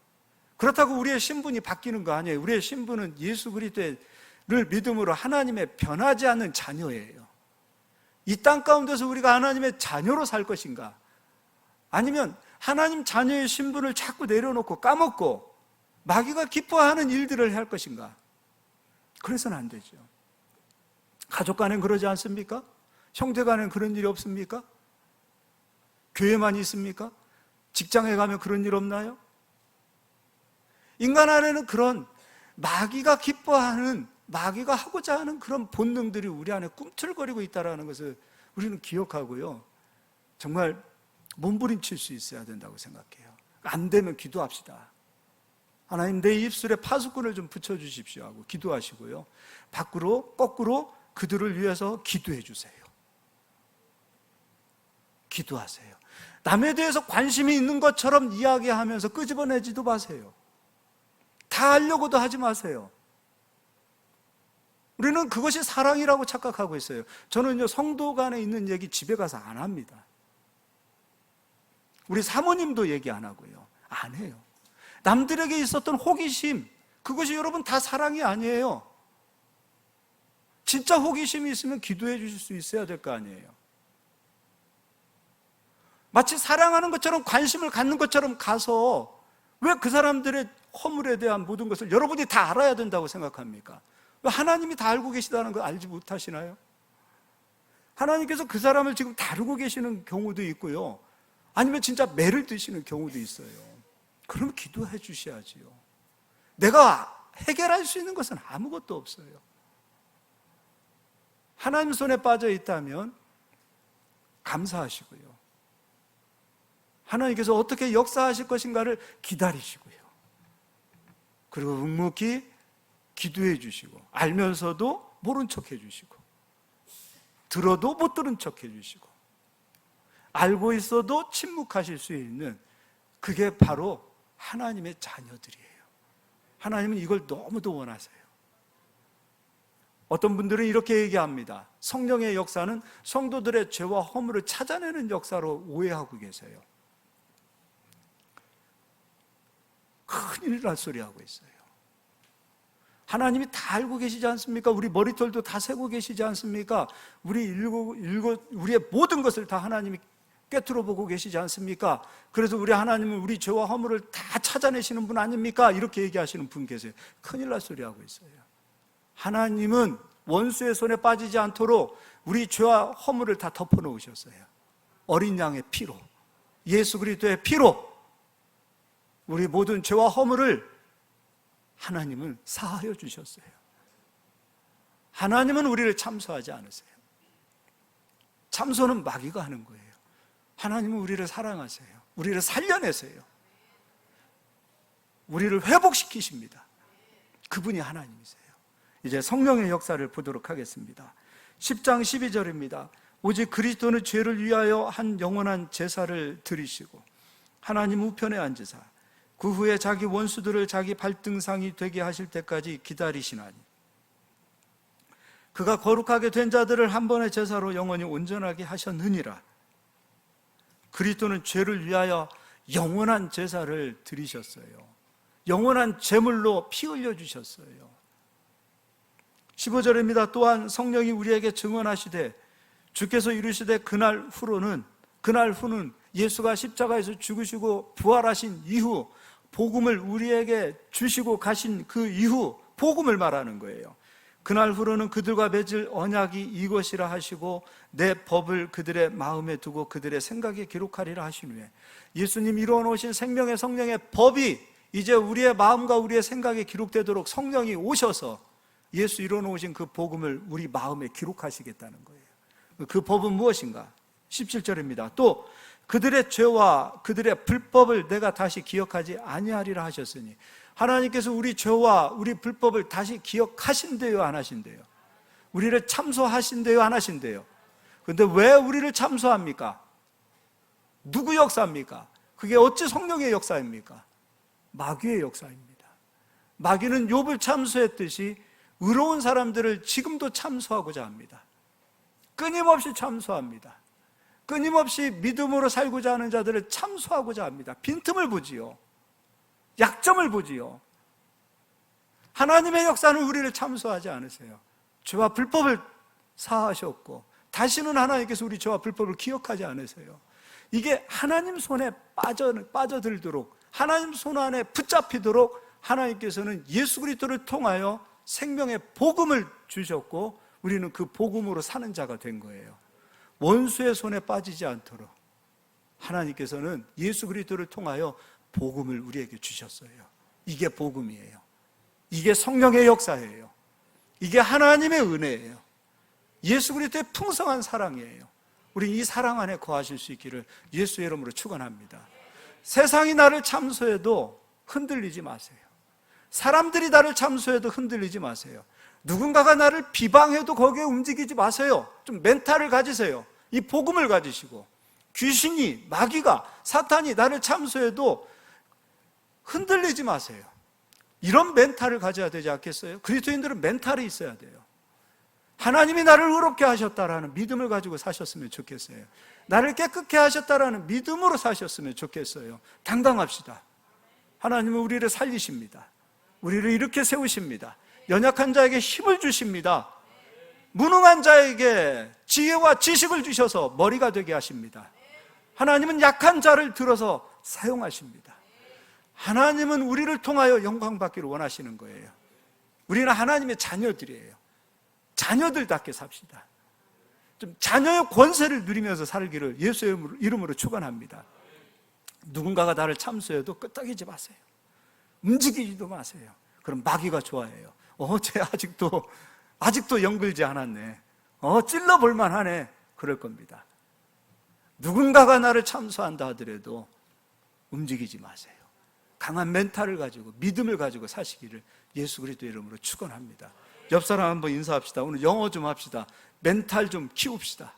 그렇다고 우리의 신분이 바뀌는 거 아니에요. 우리의 신분은 예수 그리스도를 믿음으로 하나님의 변하지 않는 자녀예요. 이 땅 가운데서 우리가 하나님의 자녀로 살 것인가, 아니면 하나님 자녀의 신분을 자꾸 내려놓고 까먹고 마귀가 기뻐하는 일들을 할 것인가? 그래서는 안 되죠. 가족 간엔 그러지 않습니까? 형제 간엔 그런 일이 없습니까? 교회만 있습니까? 직장에 가면 그런 일 없나요? 인간 안에는 그런 마귀가 기뻐하는, 마귀가 하고자 하는 그런 본능들이 우리 안에 꿈틀거리고 있다는 것을 우리는 기억하고요, 정말 몸부림칠 수 있어야 된다고 생각해요. 안 되면 기도합시다. 하나님, 내 입술에 파수꾼을 좀 붙여주십시오 하고 기도하시고요, 거꾸로 그들을 위해서 기도해 주세요. 기도하세요. 남에 대해서 관심이 있는 것처럼 이야기하면서 끄집어내지도 마세요. 다 하려고도 하지 마세요. 우리는 그것이 사랑이라고 착각하고 있어요. 저는요, 성도 간에 있는 얘기 집에 가서 안 합니다. 우리 사모님도 얘기 안 하고요, 안 해요. 남들에게 있었던 호기심, 그것이 여러분 다 사랑이 아니에요. 진짜 호기심이 있으면 기도해 주실 수 있어야 될 거 아니에요. 마치 사랑하는 것처럼, 관심을 갖는 것처럼 가서 왜 그 사람들의 허물에 대한 모든 것을 여러분이 다 알아야 된다고 생각합니까? 왜 하나님이 다 알고 계시다는 걸 알지 못하시나요? 하나님께서 그 사람을 지금 다루고 계시는 경우도 있고요, 아니면 진짜 매를 드시는 경우도 있어요. 그럼 기도해 주셔야지요. 내가 해결할 수 있는 것은 아무것도 없어요. 하나님 손에 빠져 있다면 감사하시고요, 하나님께서 어떻게 역사하실 것인가를 기다리시고요, 그리고 묵묵히 기도해 주시고, 알면서도 모른 척 해주시고, 들어도 못 들은 척 해주시고, 알고 있어도 침묵하실 수 있는, 그게 바로 하나님의 자녀들이에요. 하나님은 이걸 너무도 원하세요. 어떤 분들은 이렇게 얘기합니다. 성령의 역사는 성도들의 죄와 허물을 찾아내는 역사로 오해하고 계세요. 큰일 날 소리 하고 있어요. 하나님이 다 알고 계시지 않습니까? 우리 머리털도 다 세고 계시지 않습니까? 우리의 모든 것을 다 하나님이 꿰뚫어 보고 계시지 않습니까? 그래서 우리 하나님은 우리 죄와 허물을 다 찾아내시는 분 아닙니까? 이렇게 얘기하시는 분 계세요. 큰일 날 소리 하고 있어요. 하나님은 원수의 손에 빠지지 않도록 우리 죄와 허물을 다 덮어놓으셨어요. 어린 양의 피로, 예수 그리스도의 피로 우리 모든 죄와 허물을 하나님은 사하여 주셨어요. 하나님은 우리를 참소하지 않으세요. 참소는 마귀가 하는 거예요. 하나님은 우리를 사랑하세요. 우리를 살려내세요. 우리를 회복시키십니다. 그분이 하나님이세요. 이제 성령의 역사를 보도록 하겠습니다. 10장 12절입니다. 오직 그리스도는 죄를 위하여 한 영원한 제사를 드리시고 하나님 우편에 앉으사 그 후에 자기 원수들을 자기 발등상이 되게 하실 때까지 기다리시나니 그가 거룩하게 된 자들을 한 번의 제사로 영원히 온전하게 하셨느니라. 그리스도는 죄를 위하여 영원한 제사를 드리셨어요. 영원한 제물로 피 흘려주셨어요. 15절입니다. 또한 성령이 우리에게 증언하시되 주께서 이르시되 그날 후는 예수가 십자가에서 죽으시고 부활하신 이후, 복음을 우리에게 주시고 가신 그 이후 복음을 말하는 거예요. 그날 후로는 그들과 맺을 언약이 이것이라 하시고 내 법을 그들의 마음에 두고 그들의 생각에 기록하리라 하신 후에, 예수님 이루어 놓으신 생명의 성령의 법이 이제 우리의 마음과 우리의 생각에 기록되도록 성령이 오셔서 예수 이루어 놓으신 그 복음을 우리 마음에 기록하시겠다는 거예요. 그 법은 무엇인가? 17절입니다. 또 그들의 죄와 그들의 불법을 내가 다시 기억하지 아니하리라 하셨으니, 하나님께서 우리 죄와 우리 불법을 다시 기억하신대요, 안 하신대요? 우리를 참소하신대요, 안 하신대요? 근데 왜 우리를 참소합니까? 누구 역사입니까? 그게 어찌 성령의 역사입니까? 마귀의 역사입니다. 마귀는 욥을 참소했듯이 의로운 사람들을 지금도 참소하고자 합니다. 끊임없이 참소합니다. 끊임없이 믿음으로 살고자 하는 자들을 참소하고자 합니다. 빈틈을 보지요. 약점을 보지요. 하나님의 역사는 우리를 참소하지 않으세요. 죄와 불법을 사하셨고 다시는 하나님께서 우리 죄와 불법을 기억하지 않으세요. 이게 하나님 손에 빠져들도록, 하나님 손 안에 붙잡히도록 하나님께서는 예수 그리스도를 통하여 생명의 복음을 주셨고 우리는 그 복음으로 사는 자가 된 거예요. 원수의 손에 빠지지 않도록 하나님께서는 예수 그리스도를 통하여 복음을 우리에게 주셨어요. 이게 복음이에요. 이게 성령의 역사예요. 이게 하나님의 은혜예요. 예수 그리스도의 풍성한 사랑이에요. 우리 이 사랑 안에 거하실 수 있기를 예수의 이름으로 축원합니다. 세상이 나를 참소해도 흔들리지 마세요. 사람들이 나를 참소해도 흔들리지 마세요. 누군가가 나를 비방해도 거기에 움직이지 마세요. 좀 멘탈을 가지세요. 이 복음을 가지시고, 귀신이, 마귀가, 사탄이 나를 참소해도 흔들리지 마세요. 이런 멘탈을 가져야 되지 않겠어요? 그리스도인들은 멘탈이 있어야 돼요. 하나님이 나를 의롭게 하셨다라는 믿음을 가지고 사셨으면 좋겠어요. 나를 깨끗게 하셨다라는 믿음으로 사셨으면 좋겠어요. 당당합시다. 하나님은 우리를 살리십니다. 우리를 이렇게 세우십니다. 연약한 자에게 힘을 주십니다. 무능한 자에게 지혜와 지식을 주셔서 머리가 되게 하십니다. 하나님은 약한 자를 들어서 사용하십니다. 하나님은 우리를 통하여 영광 받기를 원하시는 거예요. 우리는 하나님의 자녀들이에요. 자녀들답게 삽시다. 좀 자녀의 권세를 누리면서 살기를 예수의 이름으로 축원합니다. 누군가가 나를 참소해도 끄떡이지 마세요. 움직이지도 마세요. 그럼 마귀가 좋아해요. 쟤 아직도 영글지 않았네. 찔러볼만 하네. 그럴 겁니다. 누군가가 나를 참소한다 하더라도 움직이지 마세요. 강한 멘탈을 가지고 믿음을 가지고 사시기를 예수 그리스도 이름으로 축원합니다. 옆 사람 한번 인사합시다. 오늘 영어 좀 합시다. 멘탈 좀 키웁시다.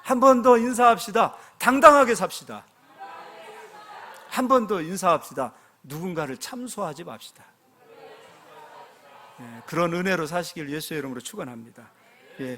한 번 더 인사합시다. 당당하게 삽시다. 한 번 더 인사합시다. 누군가를 참소하지 맙시다. 그런 은혜로 사시길 예수의 이름으로 축원합니다.